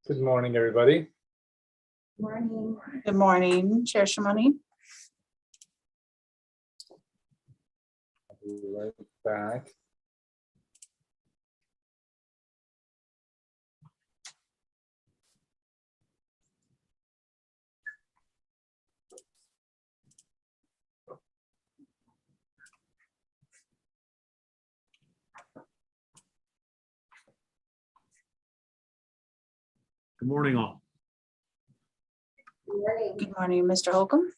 Good morning, everybody. Morning. Good morning, Chair Shimoni. I'll be right back. Good morning, all. Good morning. Good morning, Mr. Holcomb.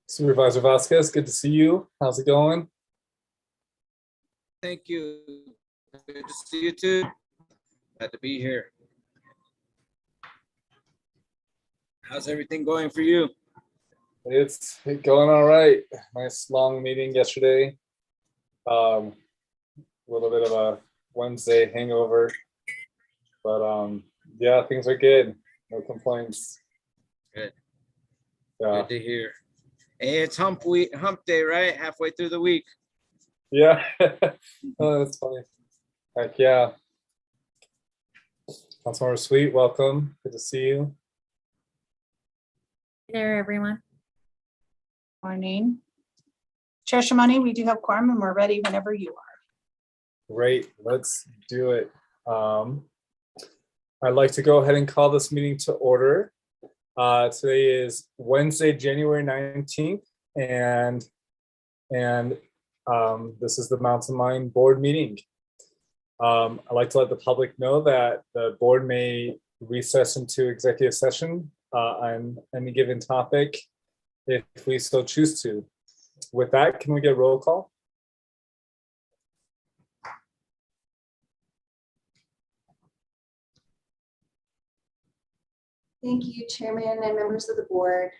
Supervisor Vasquez, good to see you. How's it going? Thank you. Good to see you too. Glad to be here. How's everything going for you? It's going all right. Nice long meeting yesterday. A little bit of a Wednesday hangover, but yeah, things are good. No complaints. Good. Yeah, Good to hear. Hey, it's hump day, right? Halfway through the week. yeah. Oh, that's funny. Heck yeah. Councilmember Sweet, welcome. Good to see you. Hey there, everyone. Morning. Chair Shimoni, we do have quorum and we're ready whenever you are. Great, let's do it. I'd like to go ahead and call this meeting to order. Today is Wednesday, January 19th, and this is the Mountain Mine Board meeting. I'd like to let the public know that the board may recess into executive session on any given topic if we so choose to. With that, can we get a roll call? Thank you, Chairman and members of the board.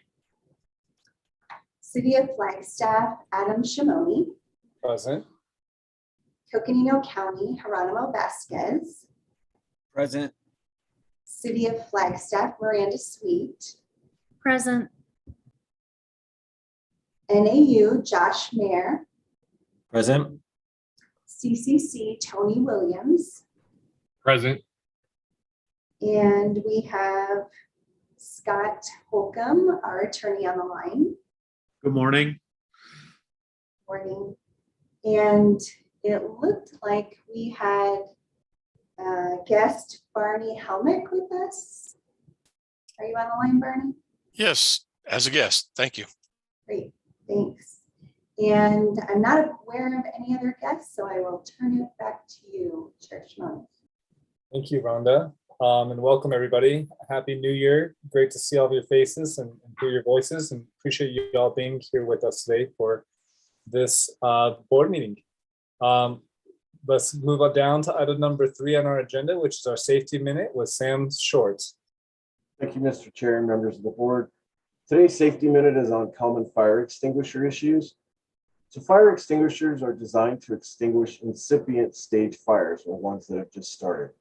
City of Flagstaff, Adam Shimoni. Present. Coconino County, Geronimo Vasquez. Present. City of Flagstaff, Miranda Sweet. Present. NAU, Josh Mayer. Present. CCC, Tony Williams. Present. And we have Scott Holcomb, our attorney on the line. Good morning. Morning. And it looked like we had guest Barney Helmick with us. Are you on the line, Barney? Yes, as a guest. Thank you. Great, thanks. And I'm not aware of any other guests, so I will turn it back to you, Chair Shimoni. Thank you, Rhonda. And welcome, everybody. Happy New Year. Great to see all of your faces and hear your voices, and appreciate you all being here with us today for this board meeting. Let's move on down to item number 3 on our agenda, which is our safety minute with Sam Short. Thank you, Mr. Chair and members of the board. Today's safety minute is on common fire extinguisher issues. So fire extinguishers are designed to extinguish incipient stage fires, or ones that have just started.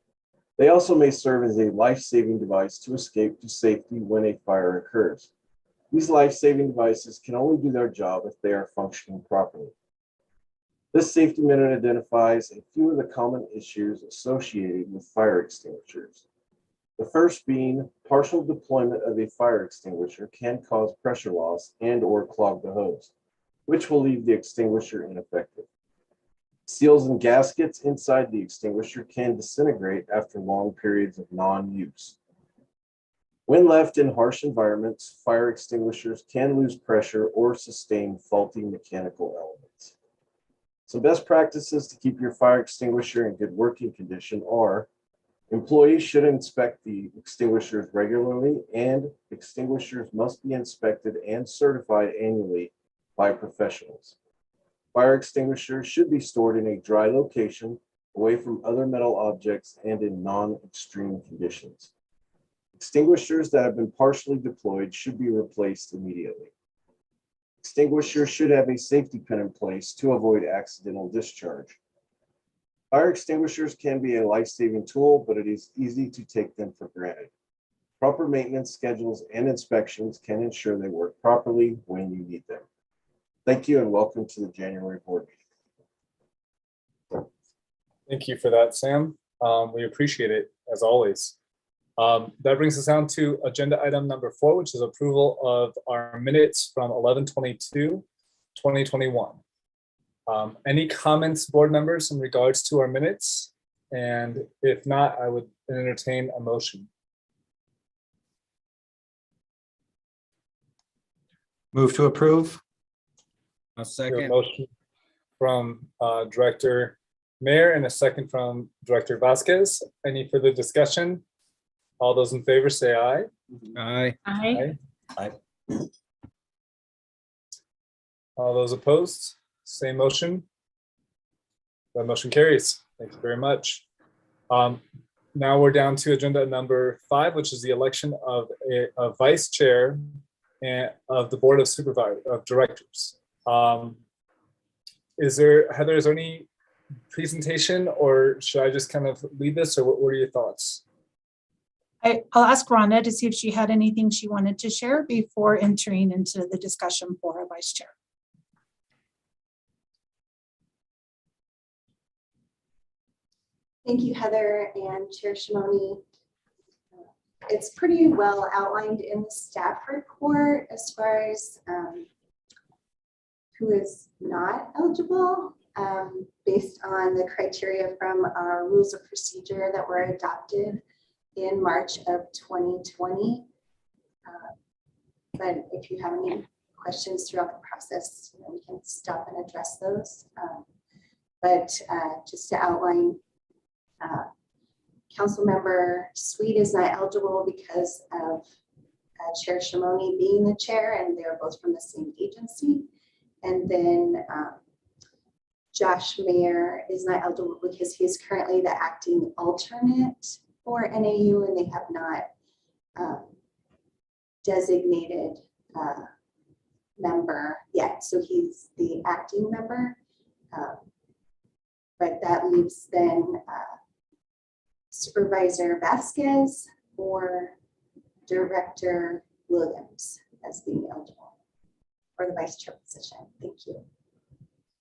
They also may serve as a life-saving device to escape to safety when a fire occurs. These life-saving devices can only do their job if they are functioning properly. This safety minute identifies a few of the common issues associated with fire extinguishers. The first being partial deployment of a fire extinguisher can cause pressure loss and/or clog the hose, which will leave the extinguisher ineffective. Seals and gaskets inside the extinguisher can disintegrate after long periods of non-use. When left in harsh environments, fire extinguishers can lose pressure or sustain faulty mechanical elements. Some best practices to keep your fire extinguisher in good working condition are: employees should inspect the extinguishers regularly, and extinguishers must be inspected and certified annually by professionals. Fire extinguishers should be stored in a dry location away from other metal objects, and in non-extreme conditions. Extinguishers that have been partially deployed should be replaced immediately. Extinguishers should have a safety pin in place to avoid accidental discharge. Fire extinguishers can be a life-saving tool, but it is easy to take them for granted. Proper maintenance schedules and inspections can ensure they work properly when you need them. Thank you and welcome to the January board meeting. Thank you for that, Sam. We appreciate it as always. That brings us down to agenda item number 4, which is approval of our minutes from 11/22/2021. Any comments, board members, in regards to our minutes? And if not, I would entertain a motion. Move to approve. A We have a second. motion from Director Mayor and a second from Director Vasquez. Any further discussion? All those in favor say aye. Aye. Aye. All those opposed, same motion. That motion carries. Thank you very much. Now we're down to agenda number 5, which is the election of a vice chair and of the Board of Supervisors of Directors. Is there, Heather, is there any presentation, or should I just kind of lead this, or what are your thoughts? I'll ask Rhonda to see if she had anything she wanted to share before entering into the discussion for our vice chair. Thank you, Heather and Chair Shimoni. It's pretty well outlined in the staff report as far as who is not eligible based on the criteria from our rules of procedure that were adopted in March of 2020. But if you have any questions throughout the process, we can stop and address those. But just to outline, Councilmember Sweet is not eligible because of Chair Shimoni being the chair, and they're both from the same agency. And then Josh Mayer is not eligible because he is currently the acting alternate for NAU, and they have not designated member yet. So he's the acting member. But that leaves then Supervisor Vasquez or Director Williams as being eligible for the vice chair position. Thank you.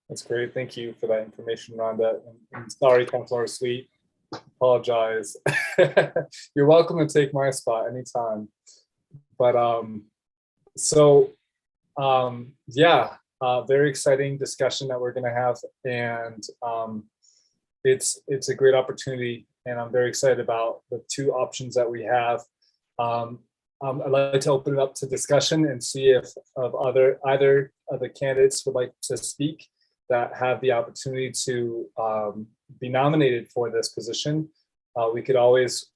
That's great. Thank you for that information, Rhonda. And sorry, Councilor Sweet. Apologize. You're welcome to take my spot anytime. But yeah, very exciting discussion that we're going to have, and it's a great opportunity, and I'm very excited about the 2 options that we have. I'd like to open it up to discussion and see if either of the candidates would like to speak that have the opportunity to be nominated for this position. We could always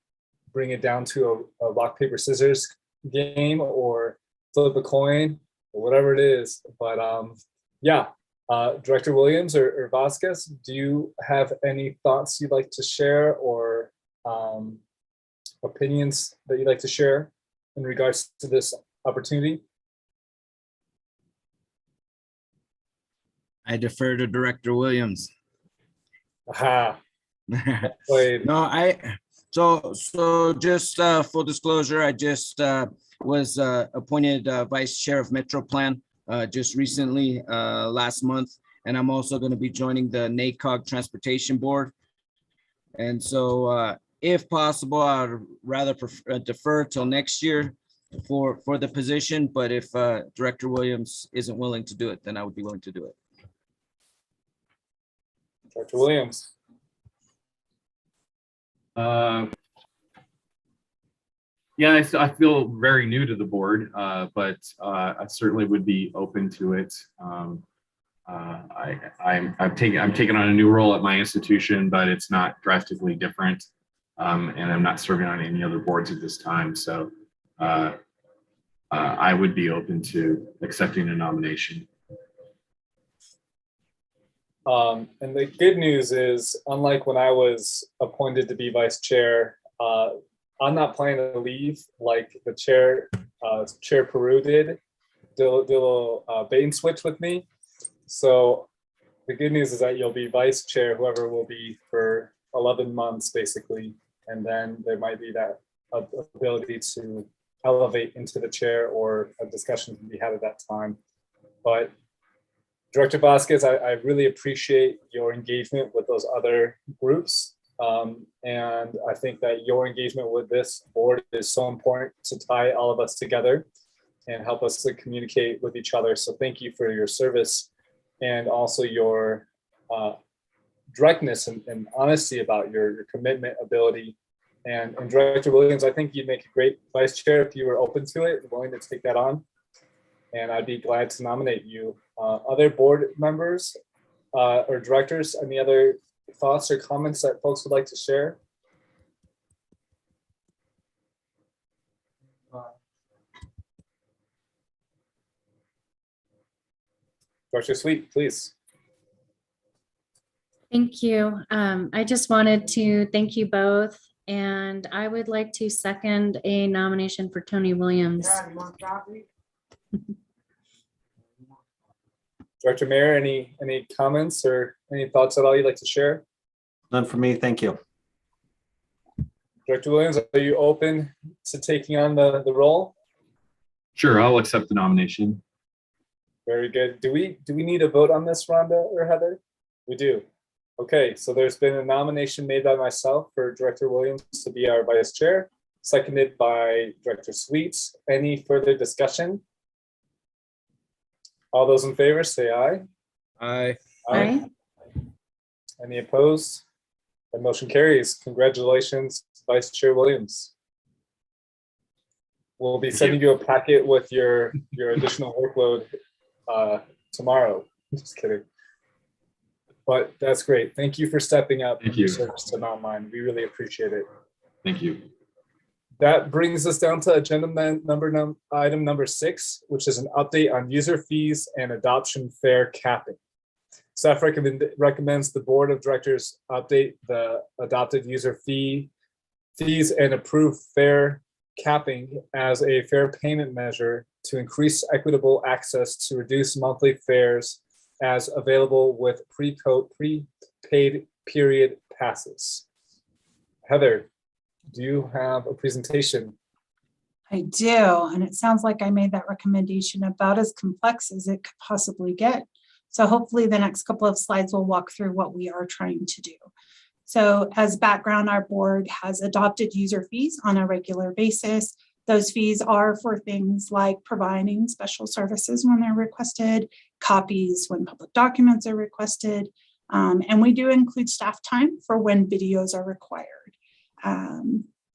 bring it down to a rock, paper, scissors game, or flip a coin, or whatever it is. But yeah, Director Williams or Vasquez, do you have any thoughts you'd like to share, or opinions that you'd like to share in regards to this opportunity? I defer to Director Williams. Aha. Played. No, so just full disclosure, I just was appointed vice chair of Metro Plan just recently last month, and I'm also going to be joining the NACOG Transportation Board. And so if possible, I'd rather defer till next year for the position, but if Director Williams isn't willing to do it, then I would be willing to do it. Dr. Williams. Yeah, I feel very new to the board, but I certainly would be open to it. I'm taking on a new role at my institution, but it's not drastically different, and I'm not serving on any other boards at this time. So I would be open to accepting a nomination. And the good news is, unlike when I was appointed to be vice chair, I'm not planning to leave like the chair, Chair Peru did. Do a little bait and switch with me. So the good news is that you'll be vice chair, whoever will be, for 11 months, basically. And then there might be that ability to elevate into the chair, or a discussion can be had at that time. But Director Vasquez, I really appreciate your engagement with those other groups. And I think that your engagement with this board is so important to tie all of us together and help us to communicate with each other. So thank you for your service, and also your directness and honesty about your commitment, ability. And Director Williams, I think you'd make a great vice chair if you were open to it, willing to take that on. And I'd be glad to nominate you. Other board members or directors, any other thoughts or comments that folks would like to share? Director Sweet, please. Thank you. I just wanted to thank you both, and I would like to second a nomination for Tony Williams. Director Mayer, any comments or any thoughts at all you'd like to share? None for me, thank you. Director Williams, are you open to taking on the role? Sure, I'll accept the nomination. Very good. Do we need a vote on this, Rhonda or Heather? We do. Okay, so there's been a nomination made by myself for Director Williams to be our vice chair, seconded by Director Sweets. Any further discussion? All those in favor say aye. Aye. Aye. Any opposed? The motion carries. Congratulations, Vice Chair Williams. We'll be sending you a packet with your additional workload tomorrow. Just kidding. But that's great. Thank you for stepping up. Thank in your you. service to Mount Mine. We really appreciate it. Thank you. That brings us down to item number 6, which is an update on user fees and adoption fare capping. Staff recommends the Board of Directors update the adopted user fees and approve fare capping as a fair payment measure to increase equitable access to reduce monthly fares as available with prepaid period passes. Heather, do you have a presentation? I do, and it sounds like I made that recommendation about as complex as it could possibly get. So hopefully the next couple of slides will walk through what we are trying to do. So as background, our board has adopted user fees on a regular basis. Those fees are for things like providing special services when they're requested, copies when public documents are requested, and we do include staff time for when videos are required.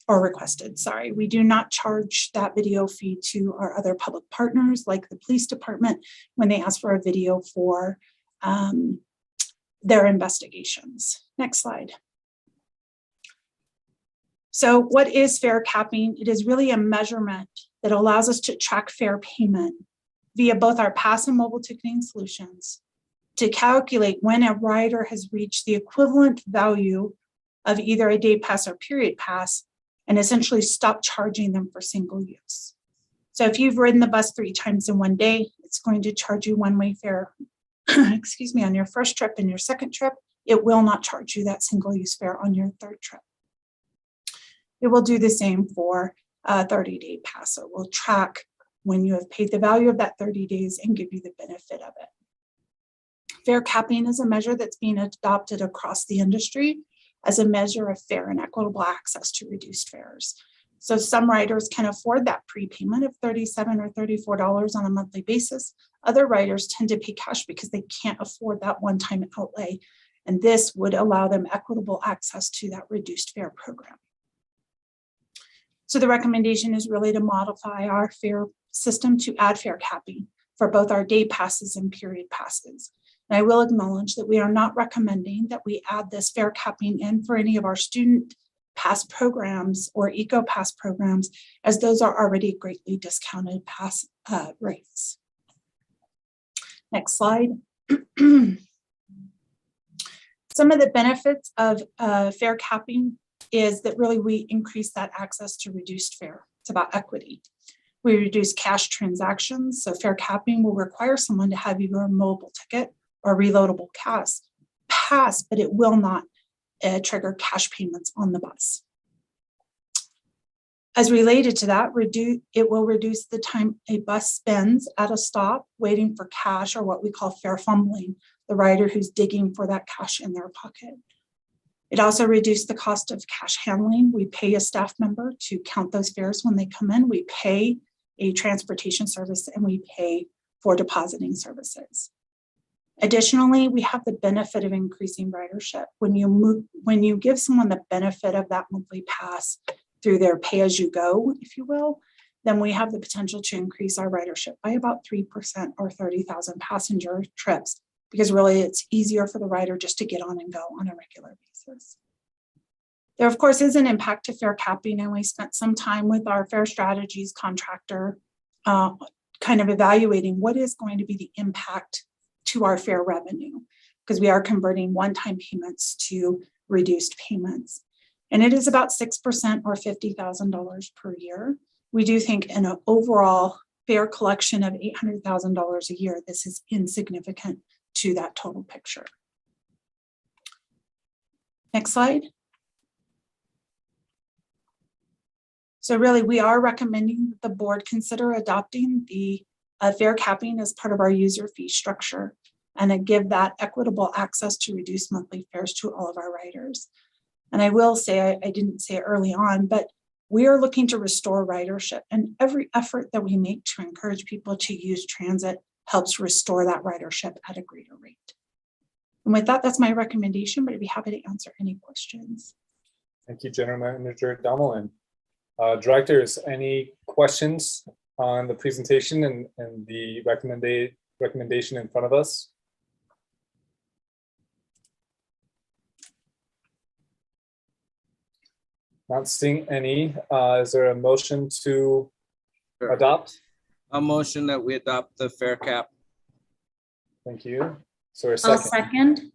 Or requested, sorry. We do not charge that video fee to our other public partners like the police department when they ask for a video for their investigations. Next slide. So what is fare capping? It is really a measurement that allows us to track fare payment via both our pass and mobile ticketing solutions to calculate when a rider has reached the equivalent value of either a day pass or period pass, and essentially stop charging them for single use. So if you've ridden the bus 3 times in one day, it's going to charge you one-way fare, excuse me, on your first trip and your second trip. It will not charge you that single use fare on your third trip. It will do the same for a 30-day pass. So it will track when you have paid the value of that 30 days and give you the benefit of it. Fare capping is a measure that's being adopted across the industry as a measure of fair and equitable access to reduced fares. So some riders can afford that prepayment of $37 or $34 on a monthly basis. Other riders tend to pay cash because they can't afford that one-time outlay. And this would allow them equitable access to that reduced fare program. So the recommendation is really to modify our fare system to add fare capping for both our day passes and period passes. And I will acknowledge that we are not recommending that we add this fare capping in for any of our student pass programs or eco pass programs, as those are already greatly discounted pass rates. Next slide. Some of the benefits of fare capping is that really we increase that access to reduced fare. It's about equity. We reduce cash transactions. So fare capping will require someone to have either a mobile ticket or reloadable pass, but it will not trigger cash payments on the bus. As related to that, it will reduce the time a bus spends at a stop waiting for cash, or what we call fare fumbling, the rider who's digging for that cash in their pocket. It also reduced the cost of cash handling. We pay a staff member to count those fares when they come in. We pay a transportation service, and we pay for depositing services. Additionally, we have the benefit of increasing ridership. When you give someone the benefit of that monthly pass through their pay-as-you-go, if you will, then we have the potential to increase our ridership by about 3% or 30,000 passenger trips, because really it's easier for the rider just to get on and go on a regular basis. There, of course, is an impact to fare capping, and we spent some time with our fare strategies contractor kind of evaluating what is going to be the impact to our fare revenue, because we are converting one-time payments to reduced payments. And it is about 6% or $50,000 per year. We do think in an overall fare collection of $800,000 a year, this is insignificant to that total picture. Next slide. So really, we are recommending that the board consider adopting the fare capping as part of our user fee structure, and give that equitable access to reduce monthly fares to all of our riders. And I will say, I didn't say it early on, but we are looking to restore ridership, and every effort that we make to encourage people to use transit helps restore that ridership at a greater rate. And with that, that's my recommendation, but I'd be happy to answer any questions. Thank you, General Manager Damelin. Directors, any questions on the presentation and the recommendation in front of us? Not seeing any. Is there a motion to adopt? A motion that we adopt the fare cap. Thank you. So a I'll second. second.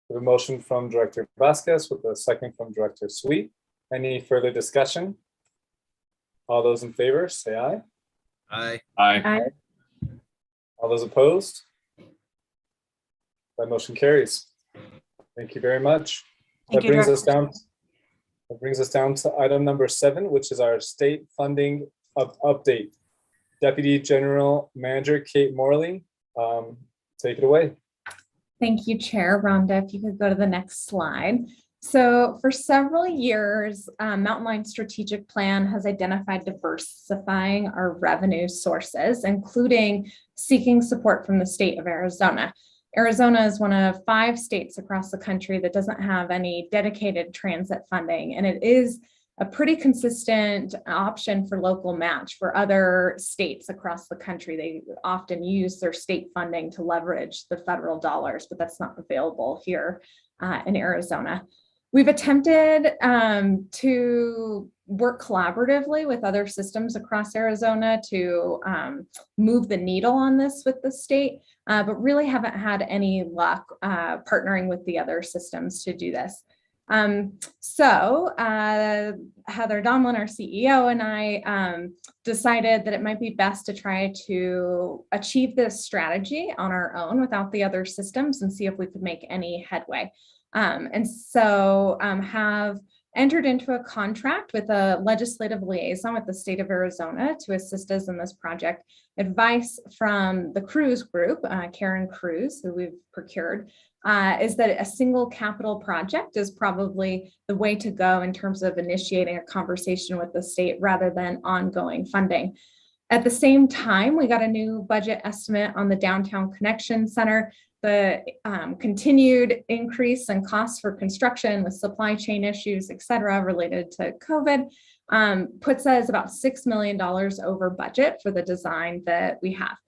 We have a motion from Director Vasquez with a second from Director Sweet. Any further discussion? All those in favor, say aye. Aye. Aye. All those opposed? That motion carries. Thank you very much. Thank That you, brings us Director. down to item number 7, which is our state funding update. Deputy General Manager Kate Morley, take it away. Thank you, Chair. Rhonda, if you could go to the next slide. So for several years, Mountain Line Strategic Plan has identified diversifying our revenue sources, including seeking support from the state of Arizona. Arizona is one of 5 states across the country that doesn't have any dedicated transit funding, and it is a pretty consistent option for local match for other states across the country. They often use their state funding to leverage the federal dollars, but that's not available here in Arizona. We've attempted to work collaboratively with other systems across Arizona to move the needle on this with the state, but really haven't had any luck partnering with the other systems to do this. So Heather Damelin, our CEO, and I decided that it might be best to try to achieve this strategy on our own without the other systems and see if we could make any headway. And so have entered into a contract with a legislative liaison with the state of Arizona to assist us in this project. Advice from the Cruz group, Karen Cruz, who we've procured, is that a single capital project is probably the way to go in terms of initiating a conversation with the state rather than ongoing funding. At the same time, we got a new budget estimate on the Downtown Connection Center. The continued increase in costs for construction with supply chain issues, et cetera, related to COVID, puts us about $6 million over budget for the design that we have.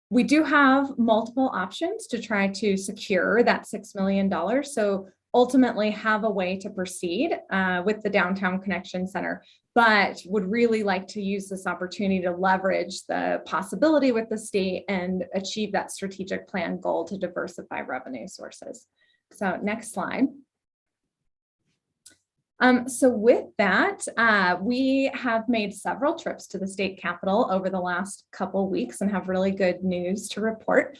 We do have multiple options to try to secure that $6 million. So ultimately have a way to proceed with the Downtown Connection Center, but would really like to use this opportunity to leverage the possibility with the state and achieve that strategic plan goal to diversify revenue sources. So next slide. So with that, we have made several trips to the state capitol over the last couple weeks and have really good news to report.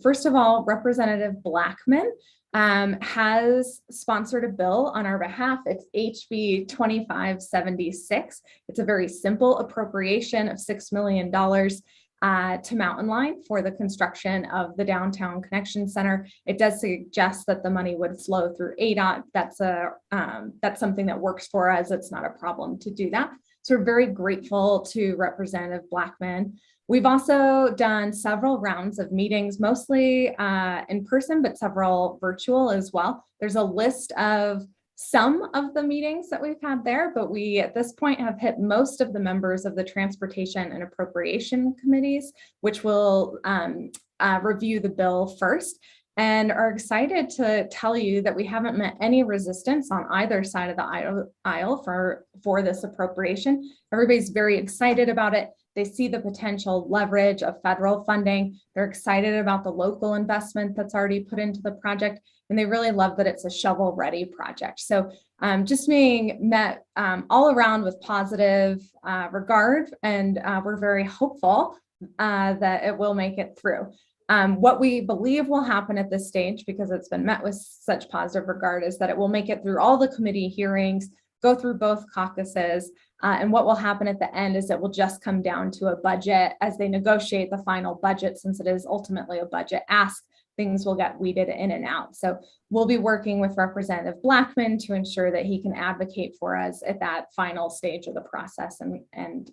First of all, Representative Blackman has sponsored a bill on our behalf. It's HB 2576. It's a very simple appropriation of $6 million to Mountain Line for the construction of the Downtown Connection Center. It does suggest that the money would flow through ADOT. That's something that works for us. It's not a problem to do that. So we're very grateful to Representative Blackman. We've also done several rounds of meetings, mostly in person, but several virtual as well. There's a list of some of the meetings that we've had there, but we at this point have hit most of the members of the Transportation and Appropriation Committees, which will review the bill first, and are excited to tell you that we haven't met any resistance on either side of the aisle for this appropriation. Everybody's very excited about it. They see the potential leverage of federal funding. They're excited about the local investment that's already put into the project, and they really love that it's a shovel-ready project. So just being met all around with positive regard, and we're very hopeful that it will make it through. What we believe will happen at this stage, because it's been met with such positive regard, is that it will make it through all the committee hearings, go through both caucuses, and what will happen at the end is it will just come down to a budget as they negotiate the final budget. Since it is ultimately a budget ask, things will get weeded in and out. So we'll be working with Representative Blackman to ensure that he can advocate for us at that final stage of the process and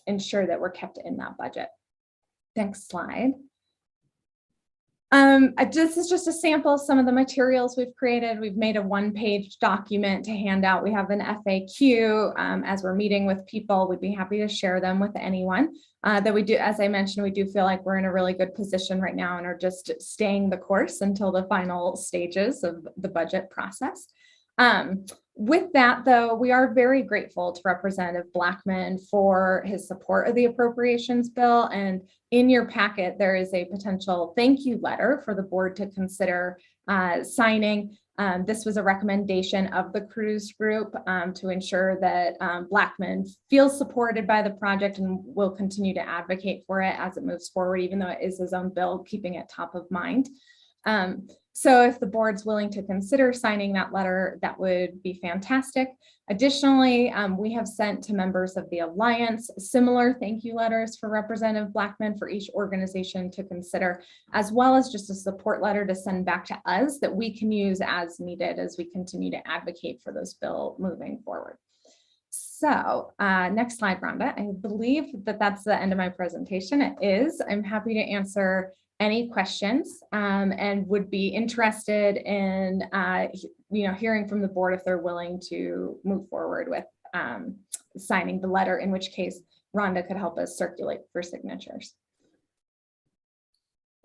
ensure that we're kept in that budget. Next slide. This is just a sample of some of the materials we've created. We've made a one-page document to hand out. We have an FAQ. As we're meeting with people, we'd be happy to share them with anyone that we do. As I mentioned, we do feel like we're in a really good position right now and are just staying the course until the final stages of the budget process. With that, though, we are very grateful to Representative Blackman for his support of the appropriations bill. And in your packet, there is a potential thank you letter for the board to consider signing. This was a recommendation of the Cruz Group to ensure that Blackman feels supported by the project and will continue to advocate for it as it moves forward, even though it is his own bill, keeping it top of mind. So if the board's willing to consider signing that letter, that would be fantastic. Additionally, we have sent to members of the Alliance similar thank you letters for Representative Blackman for each organization to consider, as well as just a support letter to send back to us that we can use as needed as we continue to advocate for this bill moving forward. So next slide, Rhonda. I believe that that's the end of my presentation. It is. I'm happy to answer any questions and would be interested in hearing from the board if they're willing to move forward with signing the letter, in which case Rhonda could help us circulate for signatures.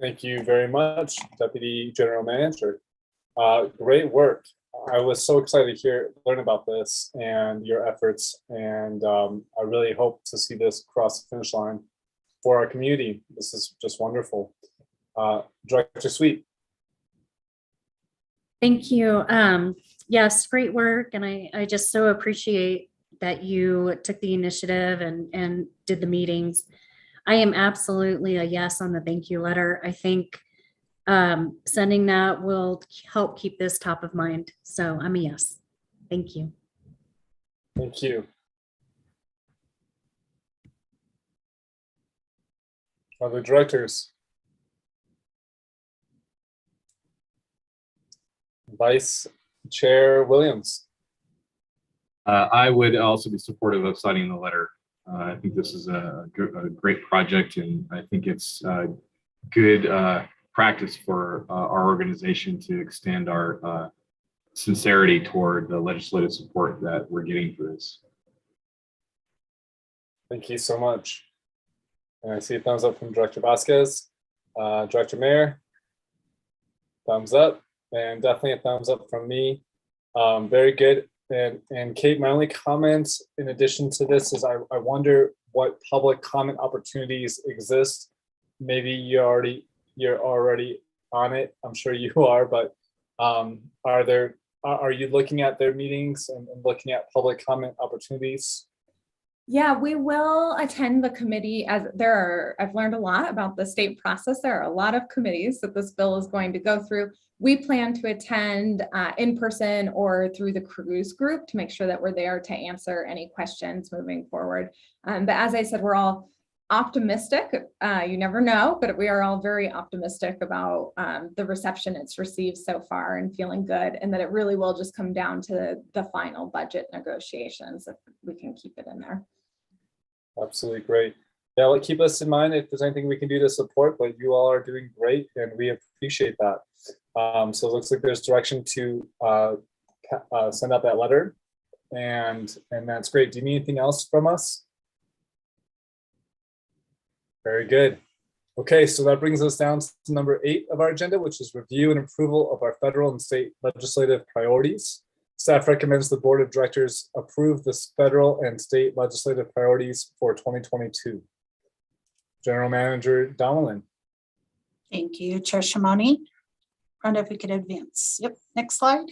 Thank you very much, Deputy General Manager. Great work. I was so excited to learn about this and your efforts, and I really hope to see this cross the finish line for our community. This is just wonderful. Director Sweet. Thank you. Yes, great work. And I just so appreciate that you took the initiative and did the meetings. I am absolutely a yes on the thank you letter. I think sending that will help keep this top of mind. So I'm a yes. Thank you. Thank you. Other directors? Vice Chair Williams. I would also be supportive of signing the letter. I think this is a great project, and I think it's good practice for our organization to extend our sincerity toward the legislative support that we're getting for this. Thank you so much. And I see a thumbs up from Director Vasquez. Director Mayer, thumbs up. And definitely a thumbs up from me. Very good. And Kate, my only comment in addition to this is I wonder what public comment opportunities exist. Maybe you're already on it. I'm sure you are, but Are you looking at their meetings and looking at public comment opportunities? Yeah, we will attend the committee as I've learned a lot about the state process. There are a lot of committees that this bill is going to go through. We plan to attend in person or through the cruise group to make sure that we're there to answer any questions moving forward. But as I said, we're all optimistic. You never know, but we are all very optimistic about the reception it's received so far and feeling good, and that it really will just come down to the final budget negotiations if we can keep it in there. Absolutely great. Yeah, well, keep us in mind if there's anything we can do to support, but you all are doing great and we appreciate that. So it looks like there's direction to send out that letter, and that's great. Do you need anything else from us? Very good. Okay, so that brings us down to number 8 of our agenda, which is review and approval of our federal and state legislative priorities. Staff recommends the Board of Directors approve the federal and state legislative priorities for 2022. General Manager Donellan. Thank you, Chair Shimoni. Rhonda, if we could advance. Yep, next slide.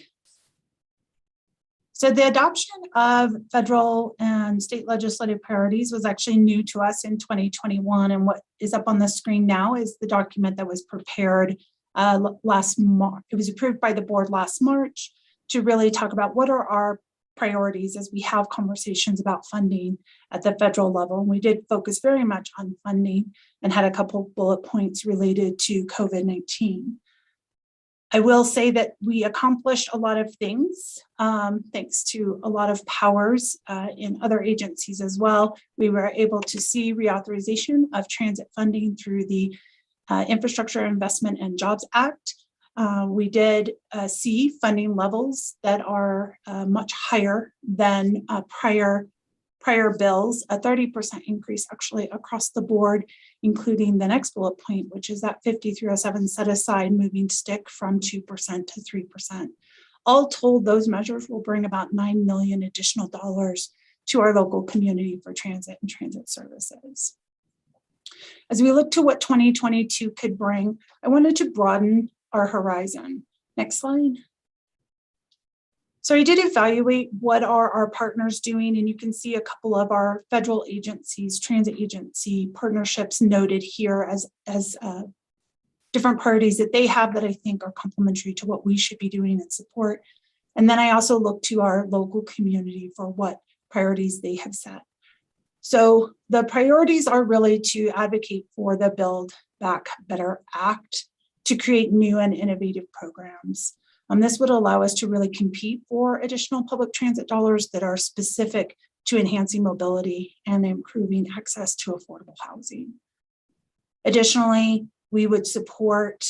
So the adoption of federal and state legislative priorities was actually new to us in 2021. And what is up on the screen now is the document that was prepared last March. It was approved by the board last March to really talk about what are our priorities as we have conversations about funding at the federal level. And we did focus very much on funding and had a couple bullet points related to COVID-19. I will say that we accomplished a lot of things thanks to a lot of powers in other agencies as well. We were able to see reauthorization of transit funding through the Infrastructure Investment and Jobs Act. We did see funding levels that are much higher than prior bills, a 30% increase actually across the board, including the next bullet point, which is that 5307 set aside moving stick from 2% to 3%. All told, those measures will bring about $9 million additional dollars to our local community for transit and transit services. As we look to what 2022 could bring, I wanted to broaden our horizon. Next slide. So I did evaluate what are our partners doing, and you can see a couple of our federal agencies, transit agency partnerships noted here as different priorities that they have that I think are complementary to what we should be doing in support. And then I also looked to our local community for what priorities they have set. So the priorities are really to advocate for the Build Back Better Act to create new and innovative programs. This would allow us to really compete for additional public transit dollars that are specific to enhancing mobility and improving access to affordable housing. Additionally, we would support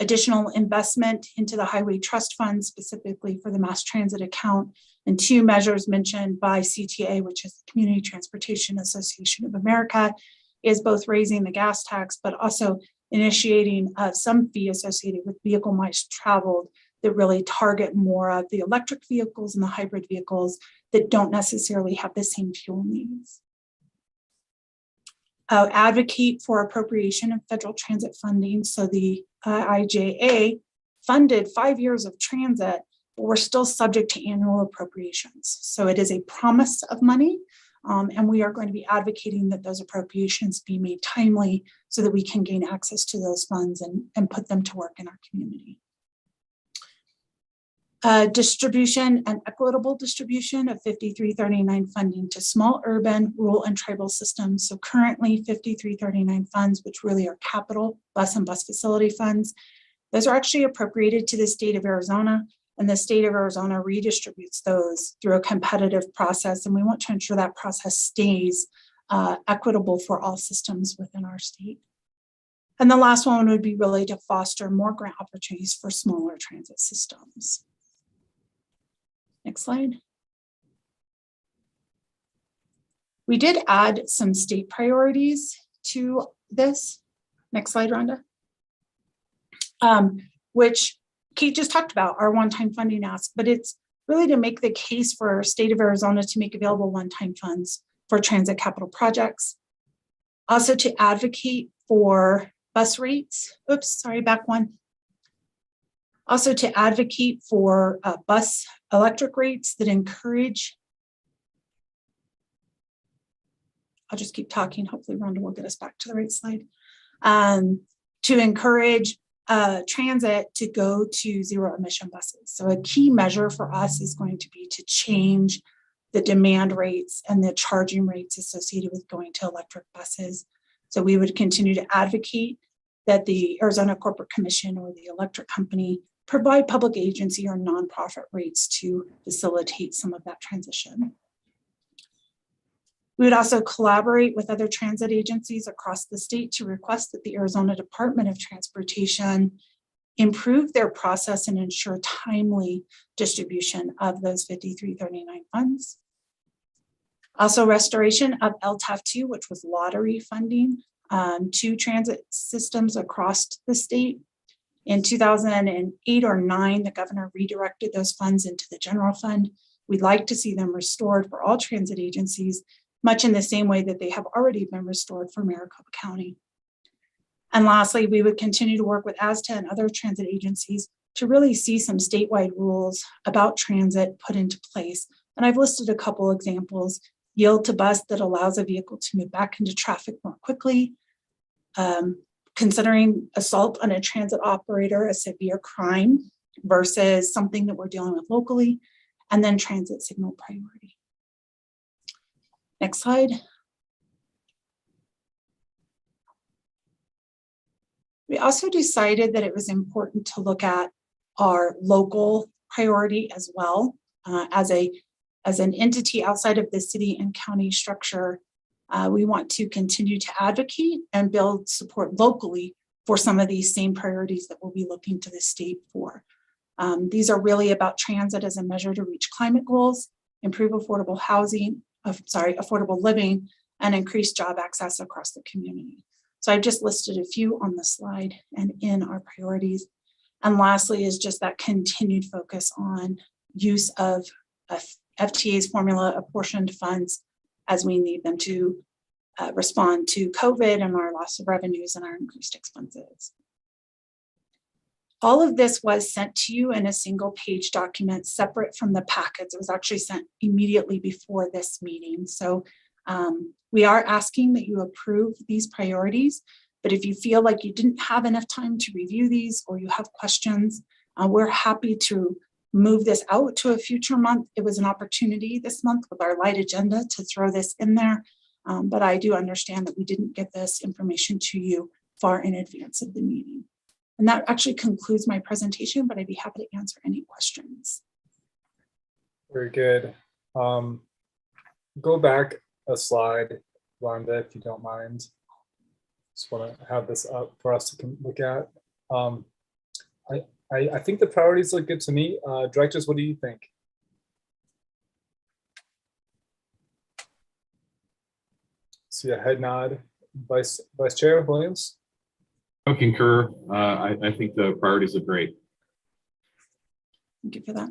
additional investment into the Highway Trust Fund, specifically for the Mass Transit account, and 2 measures mentioned by CTA, which is the Community Transportation Association of America, is both raising the gas tax, but also initiating some fee associated with vehicle miles traveled that really target more of the electric vehicles and the hybrid vehicles that don't necessarily have the same fuel needs. Advocate for appropriation of federal transit funding. So the IIJA funded 5 years of transit, but we're still subject to annual appropriations. So it is a promise of money. And we are going to be advocating that those appropriations be made timely so that we can gain access to those funds and put them to work in our community. Distribution and equitable distribution of 5339 funding to small urban, rural, and tribal systems. So currently 5339 funds, which really are capital bus and bus facility funds, those are actually appropriated to the state of Arizona. And the state of Arizona redistributes those through a competitive process. And we want to ensure that process stays equitable for all systems within our state. And the last one would be really to foster more grant opportunities for smaller transit systems. Next slide. We did add some state priorities to this. Next slide, Rhonda. Which Kate just talked about, our one-time funding ask, but it's really to make the case for state of Arizona to make available one-time funds for transit capital projects. Also to advocate for bus rates. Oops, sorry, back one. Also to advocate for bus electric rates that encourage. I'll just keep talking. Hopefully Rhonda will get us back to the right slide. To encourage transit to go to zero emission buses. So a key measure for us is going to be to change the demand rates and the charging rates associated with going to electric buses. So we would continue to advocate that the Arizona Corporate Commission or the electric company provide public agency or nonprofit rates to facilitate some of that transition. We would also collaborate with other transit agencies across the state to request that the Arizona Department of Transportation improve their process and ensure timely distribution of those 5339 funds. Also restoration of LTAF 2, which was lottery funding to transit systems across the state. In 2008 or 9, the governor redirected those funds into the general fund. We'd like to see them restored for all transit agencies, much in the same way that they have already been restored for Maricopa County. And lastly, we would continue to work with ASTA and other transit agencies to really see some statewide rules about transit put into place. And I've listed a couple examples: yield to bus that allows a vehicle to move back into traffic more quickly, considering assault on a transit operator a severe crime versus something that we're dealing with locally, and then transit signal priority. Next slide. We also decided that it was important to look at our local priority as well. As an entity outside of the city and county structure, we want to continue to advocate and build support locally for some of these same priorities that we'll be looking to the state for. These are really about transit as a measure to reach climate goals, improve affordable housing, affordable living, and increase job access across the community. So I've just listed a few on the slide and in our priorities. And lastly is just that continued focus on use of FTA's formula apportioned funds as we need them to respond to COVID and our loss of revenues and our increased expenses. All of this was sent to you in a single page document separate from the packets. It was actually sent immediately before this meeting. So we are asking that you approve these priorities, but if you feel like you didn't have enough time to review these or you have questions, we're happy to move this out to a future month. It was an opportunity this month with our light agenda to throw this in there, but I do understand that we didn't get this information to you far in advance of the meeting. And that actually concludes my presentation, but I'd be happy to answer any questions. Very good. Go back a slide, Rhonda, if you don't mind. Just want to have this up for us to look at. I think the priorities look good to me. Directors, what do you think? See a head nod. Vice Chair Williams? I concur. I think the priorities are great. Thank you for that.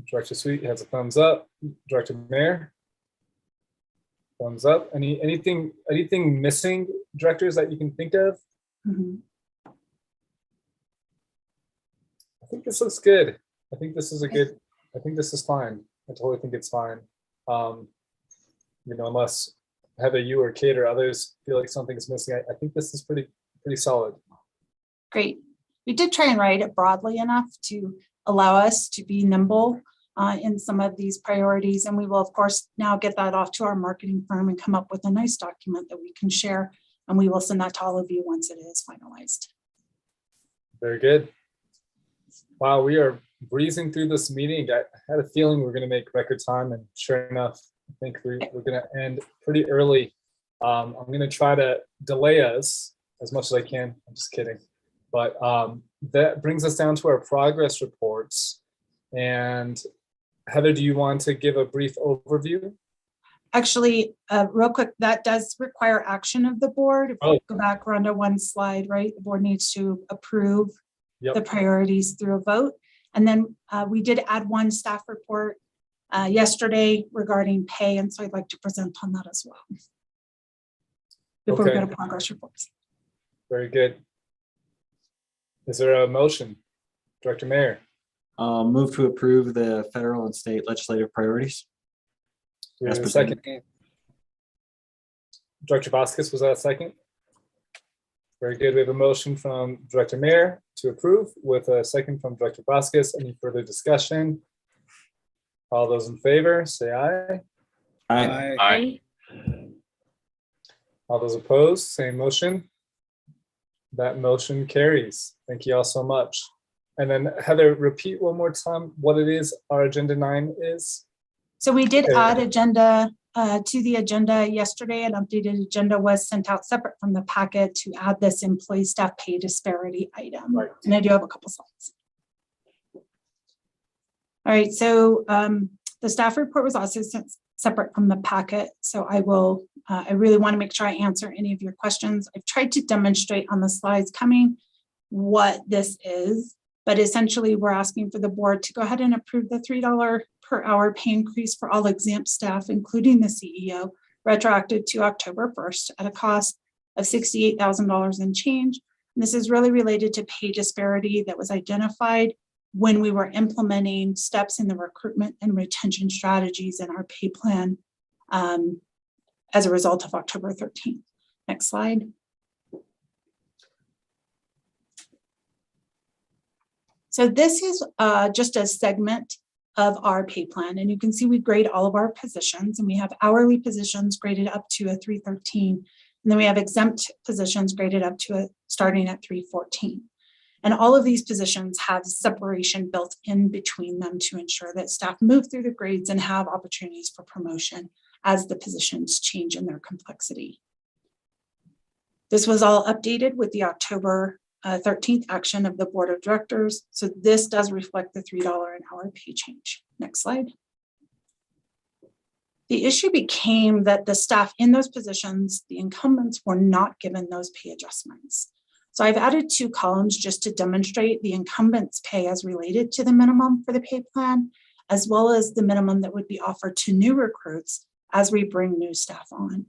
Director Sweet has a thumbs up. Director Mayer? Thumbs up. Anything missing, directors, that you can think of? Mm-hmm. I think this looks good. I think this is I think this is fine. I totally think it's fine. Unless Heather, you or Kate or others feel like something's missing, I think this is pretty solid. Great. We did try and write it broadly enough to allow us to be nimble in some of these priorities. And we will, of course, now get that off to our marketing firm and come up with a nice document that we can share. And we will send that to all of you once it is finalized. Very good. Wow, we are breezing through this meeting. I had a feeling we were going to make record time, and sure enough, I think we're going to end pretty early. I'm going to try to delay us as much as I can. I'm just kidding. But that brings us down to our progress reports. And Heather, do you want to give a brief overview? Actually, real quick, that does require action of the board. If we go back, Rhonda, one slide, right? The board needs to approve the priorities through a vote. And then we did add one staff report yesterday regarding pay. And so I'd like to present on that as well before we go to progress reports. Very good. Is there a motion? Director Mayor, Move to approve the federal and state legislative priorities. do we As have a presented. second? Director Vasquez, was that a second? Very good. We have a motion from Director Mayor to approve with a second from Director Vasquez. Any further discussion? All those in favor, say aye. Aye. Aye. All those opposed, same motion. That motion carries. Thank you all so much. And then Heather, repeat one more time what it is our agenda 9 is. So we did Okay. add agenda to the agenda yesterday. An updated agenda was sent out separate from the packet to add this employee staff pay disparity item. Right. And I do have a couple slides. All right, so the staff report was also sent separate from the packet. So I really want to make sure I answer any of your questions. I've tried to demonstrate on the slides coming what this is, but essentially we're asking for the board to go ahead and approve the $3 per hour pay increase for all exempt staff, including the CEO, retroactive to October 1st at a cost of $68,000 and change. And this is really related to pay disparity that was identified when we were implementing steps in the recruitment and retention strategies in our pay plan as a result of October 13th. Next slide. So this is just a segment of our pay plan. And you can see we grade all of our positions, and we have hourly positions graded up to a 313. And then we have exempt positions graded up to starting at 314. And all of these positions have separation built in between them to ensure that staff move through the grades and have opportunities for promotion as the positions change in their complexity. This was all updated with the October 13th action of the Board of Directors. So this does reflect the $3 an hour pay change. Next slide. The issue became that the staff in those positions, the incumbents, were not given those pay adjustments. So I've added 2 columns just to demonstrate the incumbents' pay as related to the minimum for the pay plan, as well as the minimum that would be offered to new recruits as we bring new staff on.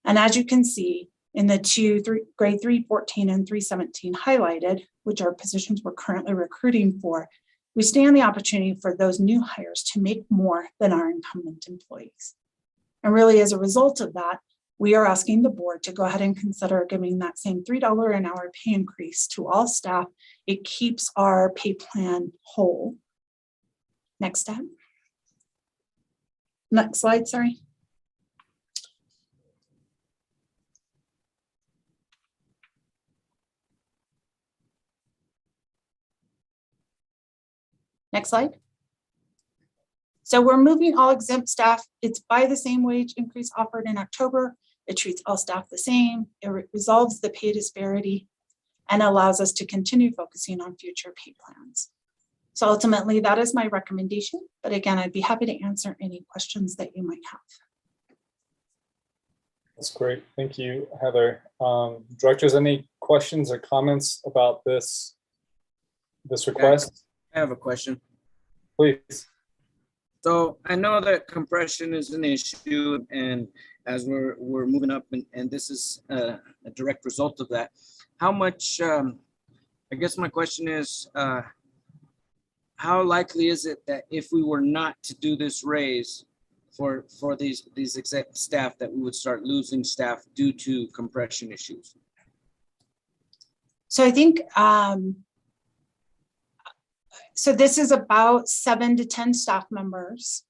And as you can see, in the grade 314 and 317 highlighted, which are positions we're currently recruiting for, we stand the opportunity for those new hires to make more than our incumbent employees. And really, as a result of that, we are asking the board to go ahead and consider giving that same $3 an hour pay increase to all staff. It keeps our pay plan whole. Next step. Next slide, sorry. Next slide. So we're moving all exempt staff. It's by the same wage increase offered in October. It treats all staff the same. It resolves the pay disparity and allows us to continue focusing on future pay plans. So ultimately, that is my recommendation. But again, I'd be happy to answer any questions that you might have. That's great. Thank you, Heather. Directors, any questions or comments about this request? I have a question. Please. So I know that compression is an issue, and as we're moving up, and this is a direct result of that. How much? I guess my question is, how likely is it that if we were not to do this raise for these exempt staff, that we would start losing staff due to compression issues? So I think. So this is about 7 to 10 staff members.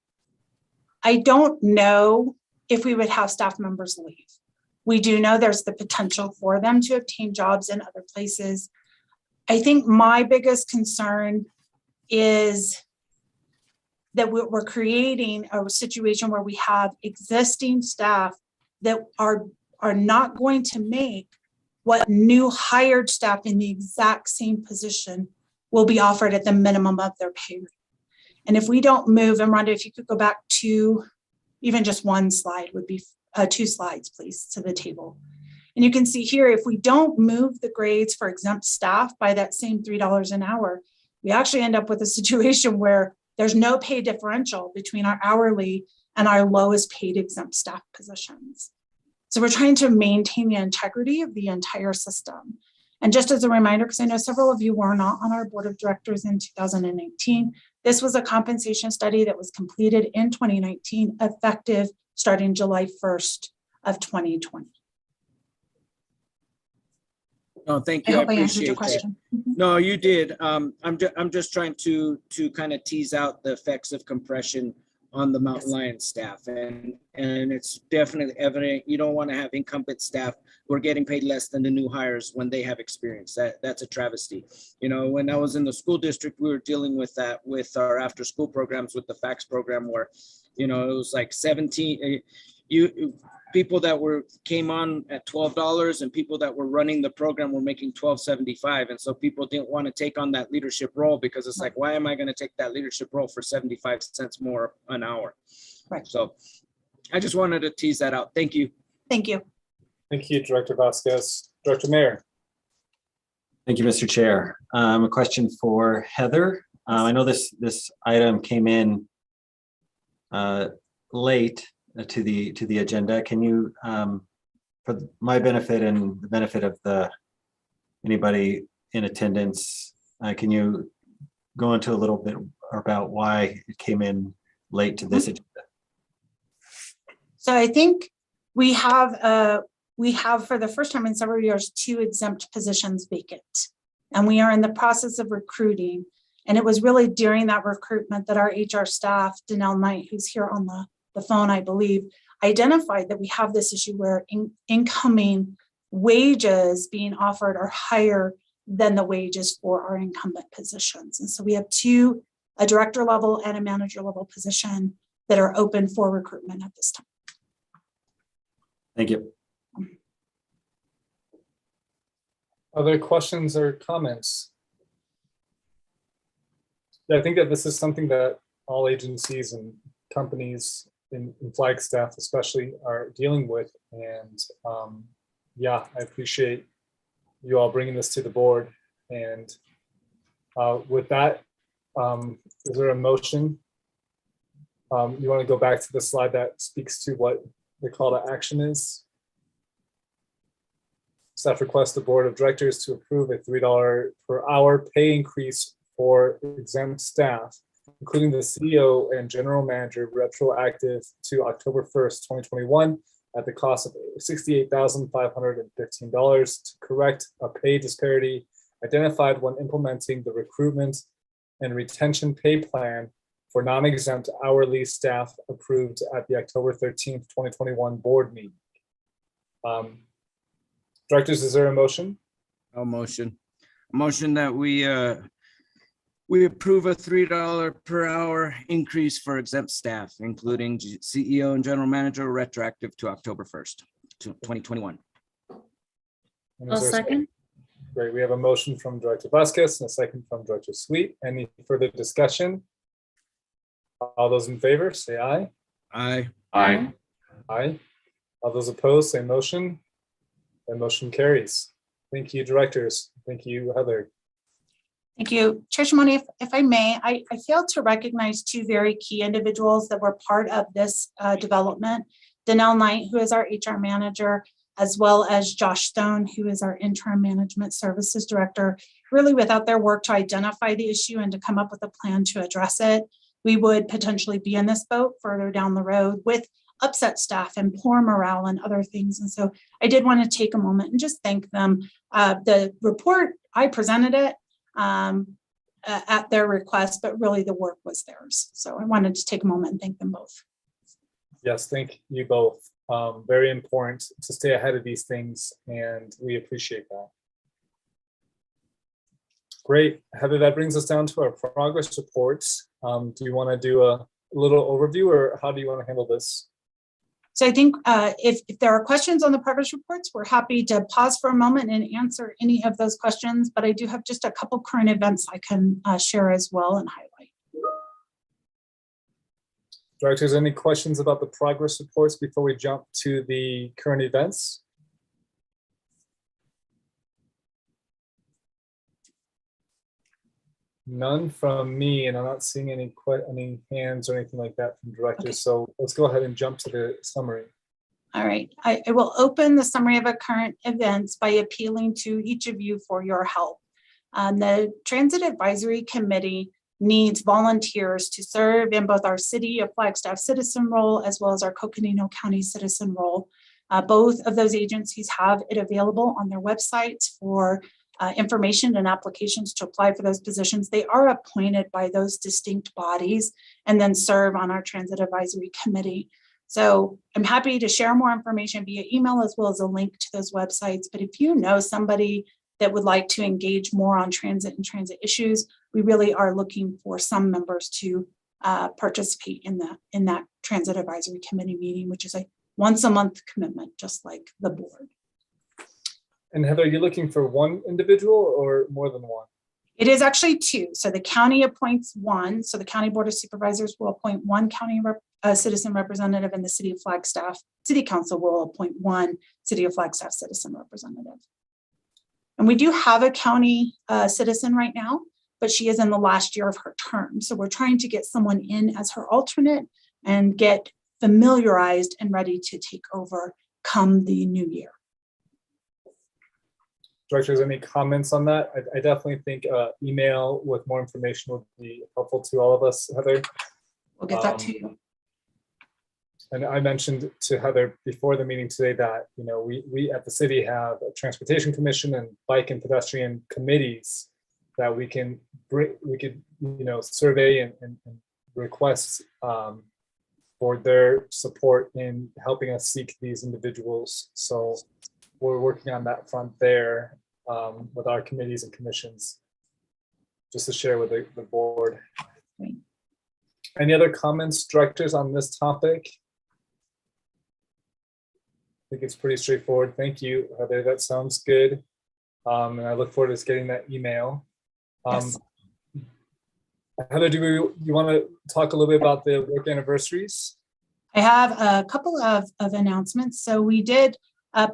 I don't know if we would have staff members leave. We do know there's the potential for them to obtain jobs in other places. I think my biggest concern is that we're creating a situation where we have existing staff that are not going to make what new hired staff in the exact same position will be offered at the minimum of their pay rate. And if we don't move, and Rhonda, if you could go back to even just one slide would be 2 slides, please, to the table. And you can see here, if we don't move the grades for exempt staff by that same $3 an hour, we actually end up with a situation where there's no pay differential between our hourly and our lowest paid exempt staff positions. So we're trying to maintain the integrity of the entire system. And just as a reminder, because I know several of you were not on our board of directors in 2019, this was a compensation study that was completed in 2019, effective starting July 1st of 2020. No, thank I you. I hope I answered your appreciate that. question. Mhm. No, you did. I'm just trying to kind of tease out the effects of compression on the Mountain Lion staff, and it's definitely evident. You don't want to have incumbent staff who are getting paid less than the new hires when they have experience. That's a travesty. You know, when I was in the school district, we were dealing with that with our after school programs, with the FACS program, where, you know, it was like 17. People that came on at $12 and people that were running the program were making $12.75. And so people didn't want to take on that leadership role, because it's like, why am I going to take that leadership role for 75 cents more an hour? Right. So I just wanted to tease that out. Thank you. Thank you. Thank you, Director Vasquez. Director Mayer. Thank you, Mr. Chair. A question for Heather. I know this item came in late to the agenda. Can you, for my benefit and the benefit of anybody in attendance, can you go into a little bit about why it came in late to this agenda? So I think we have for the first time in several years, 2 exempt positions vacant. And we are in the process of recruiting. And it was really during that recruitment that our HR staff, Danelle Knight, who's here on the phone, I believe, identified that we have this issue where incoming wages being offered are higher than the wages for our incumbent positions. And so we have 2, a director level and a manager level position, that are open for recruitment at this time. Thank you. Other questions or comments? Yeah, I think that this is something that all agencies and companies in Flagstaff especially are dealing with. And yeah, I appreciate you all bringing this to the board. And with that, is there a motion? You want to go back to the slide that speaks to what the call to action is? Staff requests the board of directors to approve a $3 per hour pay increase for exempt staff, including the CEO and general manager, retroactive to October 1st, 2021, at the cost of $68,515 to correct a pay disparity identified when implementing the recruitment and retention pay plan for non-exempt hourly staff approved at the October 13th, 2021 board meeting. Directors, is there a motion? No motion. A motion that we approve a $3 per hour increase for exempt staff, including CEO and general manager, retroactive to October 1st, 2021. And I'll is there a second. Great, we have a motion from Director Vasquez and a second from Director Sweet. Any further discussion? All those in favor, say aye. Aye. Aye. Aye. All those opposed, say motion. That motion carries. Thank you, directors. Thank you, Heather. Thank you. Chair Shimoni, if I may, I failed to recognize 2 very key individuals that were part of this development. Danelle Knight, who is our HR manager, as well as Josh Stone, who is our interim management services director. Really, without their work to identify the issue and to come up with a plan to address it, we would potentially be in this boat further down the road with upset staff and poor morale and other things. And so I did want to take a moment and just thank them. The report, I presented it at their request, but really the work was theirs. So I wanted to take a moment and thank them both. Yes, thank you both. Very important to stay ahead of these things, and we appreciate that. Great. Heather, that brings us down to our progress reports. Do you want to do a little overview, or how do you want to handle this? So I think if there are questions on the progress reports, we're happy to pause for a moment and answer any of those questions, but I do have just a couple current events I can share as well and highlight. Directors, any questions about the progress reports before we jump to the current events? None from me, and I'm not seeing any hands or anything like that from directors. Okay. So let's go ahead and jump to the summary. All right, I will open the summary of our current events by appealing to each of you for your help. The Transit Advisory Committee needs volunteers to serve in both our City of Flagstaff citizen role as well as our Coconino County citizen role. Both of those agencies have it available on their websites for information and applications to apply for those positions. They are appointed by those distinct bodies and then serve on our Transit Advisory Committee. So I'm happy to share more information via email as well as a link to those websites. But if you know somebody that would like to engage more on transit and transit issues, we really are looking for some members to participate in that Transit Advisory Committee meeting, which is a once a month commitment, just like the board. And Heather, are you looking for one individual or more than one? It is actually two. So the county appoints one. So the County Board of Supervisors will appoint one county citizen representative, and the City of Flagstaff City Council will appoint one City of Flagstaff citizen representative. And we do have a county citizen right now, but she is in the last year of her term. So we're trying to get someone in as her alternate and get familiarized and ready to take over come the new year. Directors, any comments on that? I definitely think email with more information would be helpful to all of us, Heather. We'll get that to you. And I mentioned to Heather before the meeting today that, you know, we at the city have a transportation commission and bike and pedestrian committees that we could, you know, survey and request for their support in helping us seek these individuals. So we're working on that front there with our committees and commissions, just to share with the board. Great. Any other comments, directors, on this topic? I think it's pretty straightforward. Thank you, Heather. That sounds good. And I look forward to getting that email. Yes. Heather, do you want to talk a little bit about the work anniversaries? I have a couple of announcements. So we did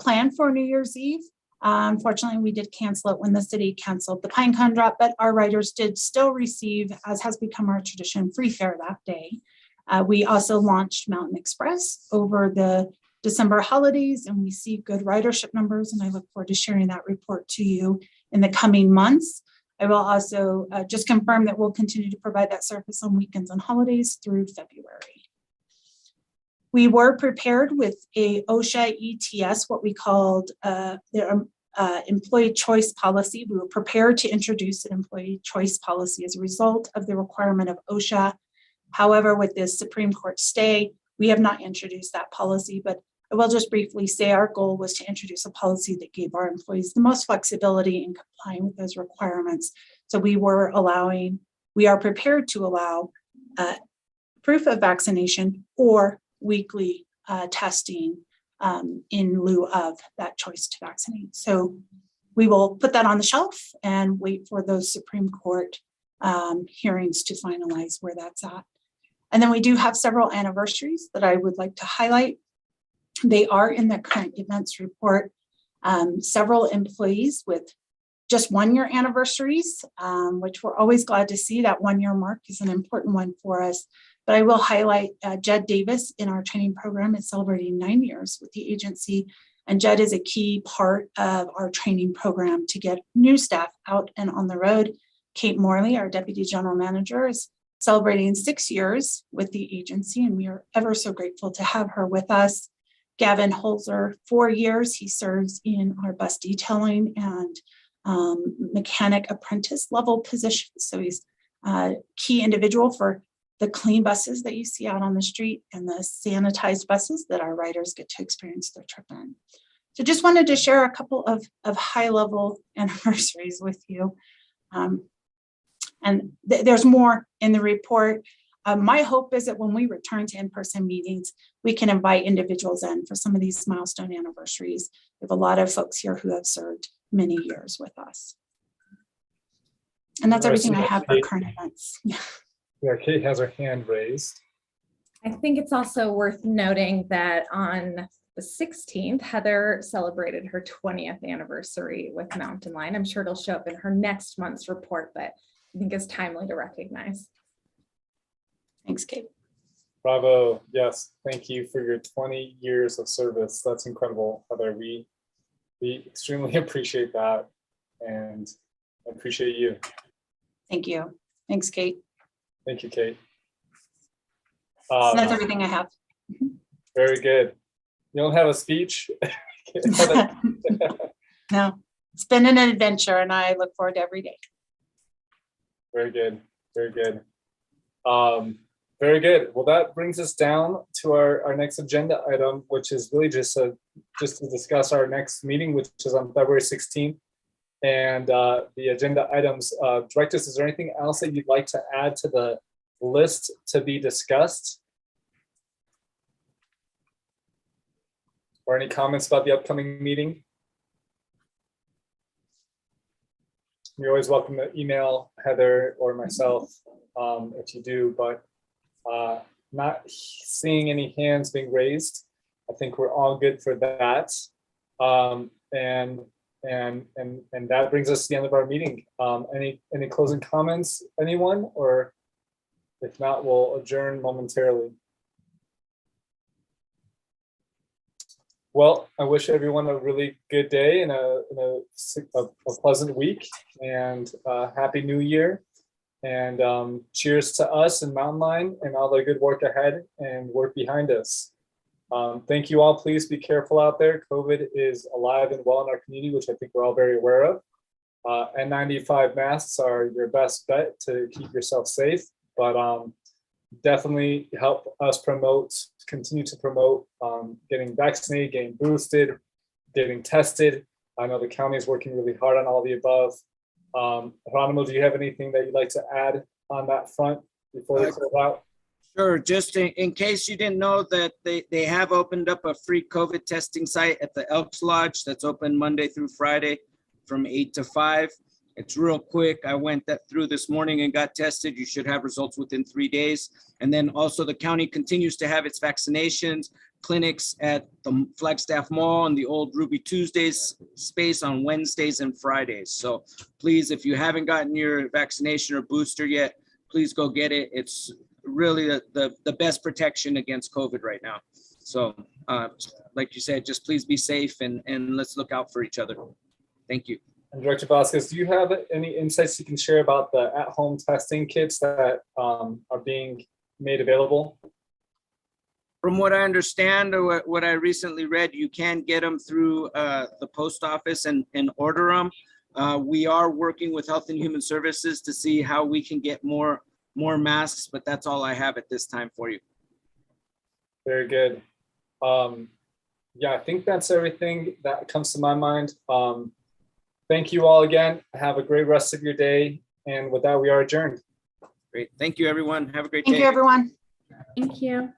plan for New Year's Eve. Unfortunately, we did cancel it when the city canceled the Pine Cone Drop, but our riders did still receive, as has become our tradition, free fare that day. We also launched Mountain Express over the December holidays, and we see good ridership numbers, and I look forward to sharing that report to you in the coming months. I will also just confirm that we'll continue to provide that service on weekends and holidays through February. We were prepared with a OSHA ETS, what we called the employee choice policy. We were prepared to introduce an employee choice policy as a result of the requirement of OSHA. However, with this Supreme Court stay, we have not introduced that policy, but I will just briefly say our goal was to introduce a policy that gave our employees the most flexibility in complying with those requirements. So we are prepared to allow proof of vaccination or weekly testing in lieu of that choice to vaccinate. So we will put that on the shelf and wait for those Supreme Court hearings to finalize where that's at. And then we do have several anniversaries that I would like to highlight. They are in the current events report. Several employees with just 1 year anniversaries, which we're always glad to see. That 1 year mark is an important one for us. But I will highlight Jed Davis in our training program is celebrating 9 years with the agency. And Jed is a key part of our training program to get new staff out and on the road. Kate Morley, our Deputy General Manager, is celebrating 6 years with the agency, and we are ever so grateful to have her with us. Gavin Holzer, 4 years. He serves in our bus detailing and mechanic apprentice level positions. So he's a key individual for the clean buses that you see out on the street and the sanitized buses that our riders get to experience their trip in. So just wanted to share a couple of high level anniversaries with you. And there's more in the report. My hope is that when we return to in-person meetings, we can invite individuals in for some of these milestone anniversaries. We have a lot of folks here who have served many years with us. And that's everything I have for current events. Yeah, Kate has her hand raised. I think it's also worth noting that on the 16th, Heather celebrated her 20th anniversary with Mountain Line. I'm sure it'll show up in her next month's report, but I think it's timely to recognize. Thanks, Kate. Bravo. Yes. Thank you for your 20 years of service. That's incredible, Heather. We extremely appreciate that. And I appreciate you. Thank you. Thanks, Kate. Thank you, Kate. So that's everything I have. Very good. You don't have a speech? No, it's been an adventure and I look forward to every day. Very good. Very good. Very good. Well, that brings us down to our next agenda item, which is really just to discuss our next meeting, which is on February 16th. And the agenda items, directors, is there anything else that you'd like to add to the list to be discussed? Or any comments about the upcoming meeting? You're always welcome to email Heather or myself if you do, but not seeing any hands being raised. I think we're all good for that. And that brings us to the end of our meeting. Any closing comments, anyone? Or if not, we'll adjourn momentarily. Well, I wish everyone a really good day and a pleasant week, and Happy New Year. And cheers to us and Mountain Line and all the good work ahead and work behind us. Thank you all. Please be careful out there. COVID is alive and well in our community, which I think we're all very aware of. N95 masks are your best bet to keep yourself safe, but definitely help us continue to promote getting vaccinated, getting boosted, getting tested. I know the county is working really hard on all the above. Geronimo, do you have anything that you'd like to add on that front before we close out? Sure, just in case you didn't know that they have opened up a free COVID testing site at the Elks Lodge that's open Monday through Friday from 8 to 5. It's real quick. I went through this morning and got tested. You should have results within 3 days. And then also the county continues to have its vaccinations clinics at the Flagstaff Mall and the old Ruby Tuesdays space on Wednesdays and Fridays. So please, if you haven't gotten your vaccination or booster yet, please go get it. It's really the best protection against COVID right now. So like you said, just please be safe and let's look out for each other. Thank you. And Director Vasquez, do you have any insights you can share about the at-home testing kits that are being made available? From what I understand or what I recently read, you can get them through the post office and order them. We are working with Health and Human Services to see how we can get more masks, but that's all I have at this time for you. Very good. Yeah, I think that's everything that comes to my mind. Thank you all again. Have a great rest of your day. And with that, we are adjourned. Great. Thank you, everyone. Have a great day. Thank you, everyone. Thank you.